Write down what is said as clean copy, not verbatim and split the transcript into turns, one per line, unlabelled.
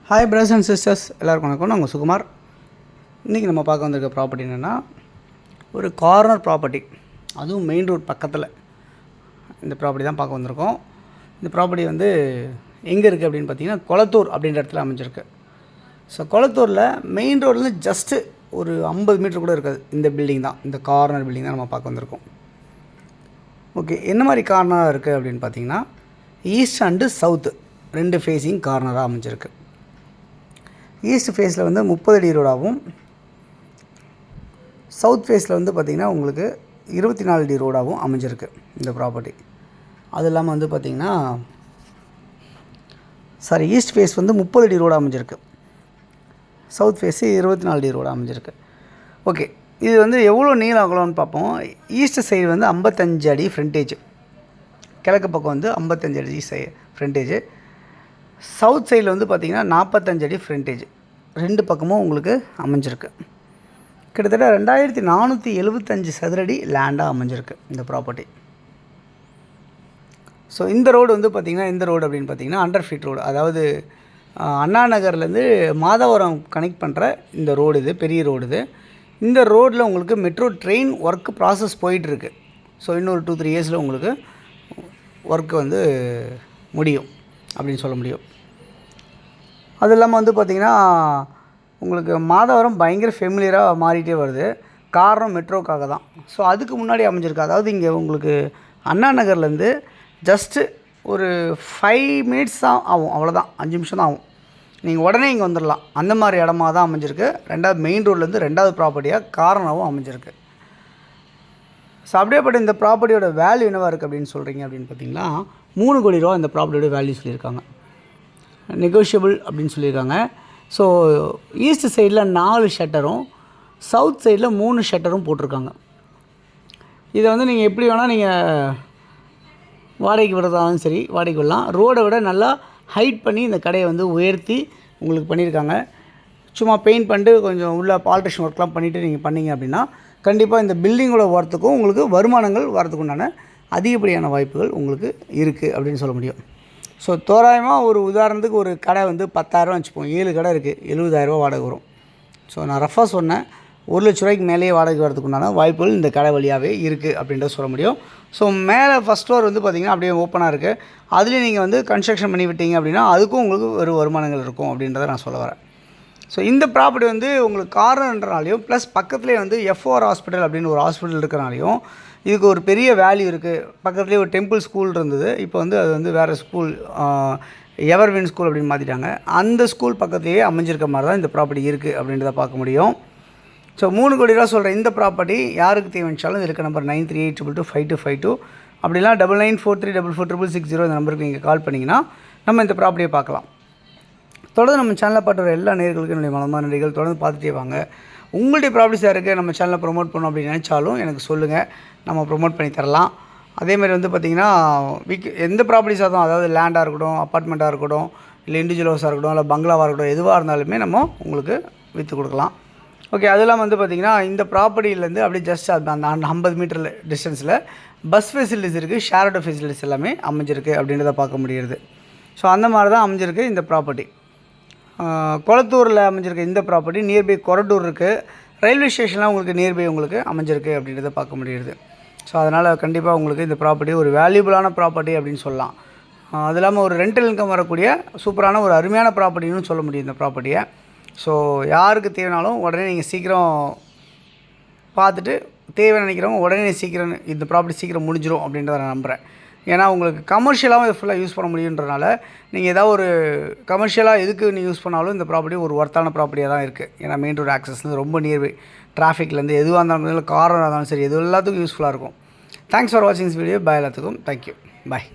Hi brothers and sisters, எல்லாருக்கும் வணக்கம். நான் உங்கள் சுகுமார். இன்றைக்கி நம்ம பார்க்க வந்திருக்க ப்ராப்பர்ட்டி என்னென்னா, ஒரு கார்னர் ப்ராப்பர்ட்டி, அதுவும் மெயின் ரோட் பக்கத்தில் இந்த ப்ராப்பர்ட்டி தான் பார்க்க வந்திருக்கோம். இந்த ப்ராப்பர்ட்டி வந்து எங்கே இருக்குது அப்படின்னு பார்த்தீங்கன்னா, கொளத்தூர் அப்படின்ற இடத்துல அமைஞ்சிருக்கு. ஸோ கொளத்தூரில் மெயின் ரோட்லேருந்து ஜஸ்ட்டு ஒரு 50 மீட்டர் கூட இருக்காது. இந்த பில்டிங் தான், இந்த கார்னர் பில்டிங் தான் நம்ம பார்க்க வந்திருக்கோம். ஓகே, என்ன மாதிரி கார்னராக இருக்குது அப்படின்னு பார்த்தீங்கன்னா, ஈஸ்ட் அண்டு சவுத்து 2 ஃபேஸிங் கார்னராக அமைஞ்சிருக்கு. ஈஸ்ட் ஃபேஸில் வந்து 30 அடி ரோடாகவும், சவுத் ஃபேஸில் வந்து பார்த்திங்கன்னா உங்களுக்கு 24 அடி ரோடாகவும் அமைஞ்சிருக்கு இந்த ப்ராப்பர்ட்டி. அது இல்லாமல் வந்து பார்த்திங்கன்னா ஈஸ்ட் ஃபேஸ் வந்து 30 அடி ரோடு அமைஞ்சிருக்கு, சவுத் ஃபேஸு 24 அடி ரோடு அமைஞ்சிருக்கு. ஓகே, இது வந்து எவ்வளோ நீளம் ஆகலாம்னு பார்ப்போம். ஈஸ்ட் சைடு வந்து 55 அடி ஃப்ரண்டேஜ், கிழக்கு பக்கம் வந்து 55 அடி ஃப்ரண்டேஜ், சவுத் சைடில் வந்து பார்த்திங்கன்னா 45 அடி ஃப்ரண்டேஜ், 2 பக்கமும் உங்களுக்கு அமைஞ்சிருக்கு. கிட்டத்தட்ட 2475 சதுரடி லேண்டாக அமைஞ்சிருக்கு இந்த ப்ராப்பர்ட்டி. ஸோ இந்த ரோடு வந்து பார்த்திங்கன்னா, இந்த ரோடு அப்படின்னு பார்த்திங்கன்னா 100 ஃபீட் ரோடு, அதாவது அண்ணா நகர்லேருந்து மாதவரம் கனெக்ட் பண்ணுற இந்த ரோடு, இது பெரிய ரோடு. இது இந்த ரோடில் உங்களுக்கு மெட்ரோ ட்ரெயின் ஒர்க் ப்ராசஸ் போயிட்டுருக்கு. ஸோ இன்னொரு 2-3 இயர்ஸில் உங்களுக்கு ஒர்க்கு வந்து முடியும் அப்படின்னு சொல்ல முடியும். அது இல்லாமல் வந்து பார்த்திங்கன்னா உங்களுக்கு மாதவரம் பயங்கர ஃபெமிலியராக மாறிட்டே வருது. காரணம் மெட்ரோக்காக தான். ஸோ அதுக்கு முன்னாடி அமைஞ்சிருக்கு. அதாவது இங்கே உங்களுக்கு அண்ணா நகர்லேருந்து ஜஸ்ட்டு ஒரு 5 மினிட்ஸ் தான் ஆகும், அவ்வளோதான், 5 நிமிஷம் தான் ஆகும். நீங்கள் உடனே இங்கே வந்துடலாம். அந்த மாதிரி இடமா தான் அமைஞ்சிருக்கு. 2வது மெயின் ரோட்லேருந்து 2வது ப்ராப்பர்ட்டியாக கார்னராகவும் அமைஞ்சிருக்கு. ஸோ அப்படியேப்பட்ட இந்த ப்ராப்பர்ட்டியோட வேல்யூ என்னவாக இருக்குது அப்படின்னு சொல்கிறீங்க அப்படின்னு பார்த்தீங்கன்னா, 3 கோடி ரூபா இந்த ப்ராப்பர்ட்டியோட வேல்யூ சொல்லியிருக்காங்க. நெகோஷியபிள் அப்படின்னு சொல்லியிருக்காங்க. ஸோ ஈஸ்ட் சைடில் 4 ஷட்டரும், சவுத் சைடில் 3 ஷட்டரும் போட்டிருக்காங்க. இதை வந்து நீங்கள் எப்படி வேணால் நீங்கள் வாடகைக்கு விடுறதாலும் சரி, வாடகைக்கு விடலாம். ரோடை விட நல்லா ஹைட் பண்ணி இந்த கடையை வந்து உயர்த்தி உங்களுக்கு பண்ணியிருக்காங்க. சும்மா பெயிண்ட் பண்ணிட்டு கொஞ்சம் உள்ள ஆல்ட்ரேஷன் ஒர்க்லாம் பண்ணிவிட்டு நீங்கள் பண்ணிங்க அப்படின்னா கண்டிப்பாக இந்த பில்டிங்கோட வரத்துக்கும் உங்களுக்கு வருமானங்கள் வரதுக்கு உண்டான அதிகப்படியான வாய்ப்புகள் உங்களுக்கு இருக்குது அப்படின்னு சொல்ல முடியும். ஸோ தோராயமாக ஒரு உதாரணத்துக்கு ஒரு கடை வந்து 10,000 வச்சுப்போம், 7 கடை இருக்குது, 70,000 வாடகை வரும். ஸோ நான் ரஃபாக சொன்னேன், 1 லட்ச ரூபாய்க்கு மேலேயே வாடகை வரதுக்கு உண்டான வாய்ப்புகள் இந்த கடை வழியாகவே இருக்குது அப்படின்றத சொல்ல முடியும். ஸோ மேலே ஃபஸ்ட் ஃப்ளோர் வந்து பார்த்திங்கன்னா அப்படியே ஓப்பனாக இருக்குது. அதுலேயும் நீங்கள் வந்து கன்ஸ்ட்ரக்ஷன் பண்ணி விட்டீங்க அப்படின்னா அதுக்கும் உங்களுக்கு ஒரு வருமானங்கள் இருக்கும் அப்படின்றத நான் சொல்ல வரேன். ஸோ இந்த ப்ராப்பர்ட்டி வந்து உங்களுக்கு கார்னர்ன்றனாலையும் ப்ளஸ் பக்கத்துலேயே வந்து FOR ஹாஸ்பிட்டல் அப்படின்னு ஒரு ஹாஸ்பிட்டல் இருக்கிறனாலையும் இதுக்கு ஒரு பெரிய வேல்யூ இருக்குது. பக்கத்துலேயே ஒரு டெம்பிள் ஸ்கூல் இருந்தது, இப்போ வந்து அது வந்து வேறு ஸ்கூல், எவர்வின் ஸ்கூல் அப்படின்னு மாற்றிட்டாங்க. அந்த ஸ்கூல் பக்கத்துலேயே அமைஞ்சிருக்க மாதிரி தான் இந்த ப்ராப்பர்ட்டி இருக்குது அப்படின்றத பார்க்க முடியும். ஸோ 3 கோடி ரூபா சொல்கிற இந்த ப்ராப்பர்ட்டி யாருக்கு தேவைச்சாலும் இருக்க நம்பர் 9382225252 அப்படிலாம் 9943444660 இந்த நம்பருக்கு நீங்கள் கால் பண்ணிங்கன்னா நம்ம இந்த ப்ராப்பர்ட்டியை பார்க்கலாம். தொடர்ந்து நம்ம சேனலில் பார்த்து எல்லா நேயர்களுக்கும் என்னுடைய மனமான நன்றிகள். தொடர்ந்து பார்த்துட்டே வாங்க. உங்களுடைய ப்ராப்பர்ட்டிஸ் யாருக்கு நம்ம சேனலில் ப்ரொமோட் பண்ணணும் அப்படின்னு நினச்சாலும் எனக்கு சொல்லுங்கள், நம்ம ப்ரொமோட் பண்ணி தரலாம். அதேமாதிரி வந்து பார்த்திங்கன்னா எந்த ப்ராப்பர்ட்டிஸாக தான், அதாவது லேண்டாக இருக்கட்டும், அப்பார்ட்மெண்ட்டாக இருக்கட்டும், இல்லை இண்டிவிஜுவல் ஹவுஸாக இருக்கட்டும், இல்லை பங்களாவாக இருக்கட்டும், எதுவாக இருந்தாலுமே நம்ம உங்களுக்கு விற்று கொடுக்கலாம். ஓகே, அதெல்லாம் வந்து பார்த்திங்கன்னா இந்த ப்ராப்பர்ட்டிலேருந்து அப்படியே ஜஸ்ட் அந்த 50 மீட்டர் டிஸ்டன்ஸில் பஸ் ஃபெசிலிட்டிஸ் இருக்குது, ஷேர் ஆட்டோ ஃபெசிலிட்டிஸ் எல்லாமே அமைஞ்சிருக்கு அப்படின்றத பார்க்க முடியுது. ஸோ அந்த மாதிரி தான் அமைஞ்சிருக்கு இந்த ப்ராப்பர்ட்டி. கொளத்தூரில் அமைஞ்சிருக்கு இந்த ப்ராப்பர்ட்டி. நியர்பை கொரட்டூர் இருக்குது, ரயில்வே ஸ்டேஷன்லாம் உங்களுக்கு நியர்பை உங்களுக்கு அமைஞ்சிருக்கு அப்படின்றத பார்க்க முடியுது. ஸோ அதனால் கண்டிப்பாக உங்களுக்கு இந்த ப்ராப்பர்ட்டி ஒரு வேல்யூபிளான ப்ராப்பர்ட்டி அப்படின்னு சொல்லலாம். அது இல்லாமல் ஒரு ரெண்டல் இன்கம் வரக்கூடிய சூப்பரான ஒரு அருமையான ப்ராப்பர்ட்டின்னு சொல்ல முடியும் இந்த ப்ராப்பர்ட்டியை. ஸோ யாருக்கு தேவைனாலும் உடனே நீங்கள் சீக்கிரம் பார்த்துட்டு தேவை நினைக்கிறவங்க உடனே சீக்கிரம் இந்த ப்ராப்பர்ட்டி சீக்கிரம் முடிஞ்சிடும் அப்படின்றத நான் நம்புகிறேன். ஏன்னா உங்களுக்கு கமர்ஷியலாகவும் இதை ஃபுல்லாக யூஸ் பண்ண முடியுன்றனால நீங்கள் ஏதாவது ஒரு கமர்ஷியலாக எதுக்கு நீங்கள் யூஸ் பண்ணாலும் இந்த ப்ராப்பர்ட்டி ஒரு ஒர்த்தான ப்ராப்பர்ட்டியாக தான் இருக்குது. ஏன்னா மெயின் ரோடு ஆக்சஸ்லேருந்து ரொம்ப நியர்பை, டிராஃபிக்லேருந்து எதுவாக இருந்தாலும், காராக இருந்தாலும் சரி, எது எல்லாத்துக்கும் யூஸ்ஃபுல்லாக இருக்கும். தேங்க்ஸ் ஃபார் வாட்சிங் திஸ் வீடியோ. பாய் எல்லாத்துக்கும். தேங்க்யூ. பாய்.